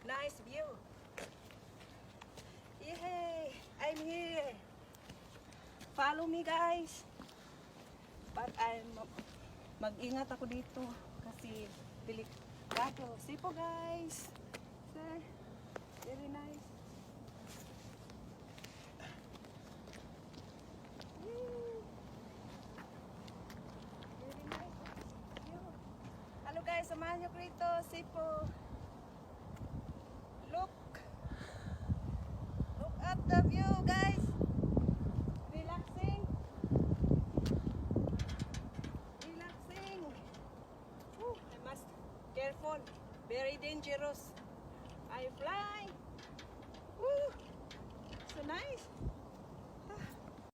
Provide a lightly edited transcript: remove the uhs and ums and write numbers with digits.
Nice view. Yay! I'm here. Follow me guys. But mag-ingat ako dito kasi delikado. See po guys. Sir, very nice. Yay! Very nice. View. Hello guys, samahan niyo ko rito. See po. Look at the view guys. Relaxing. Woo, I must careful. Very dangerous. I fly. Woo, so nice.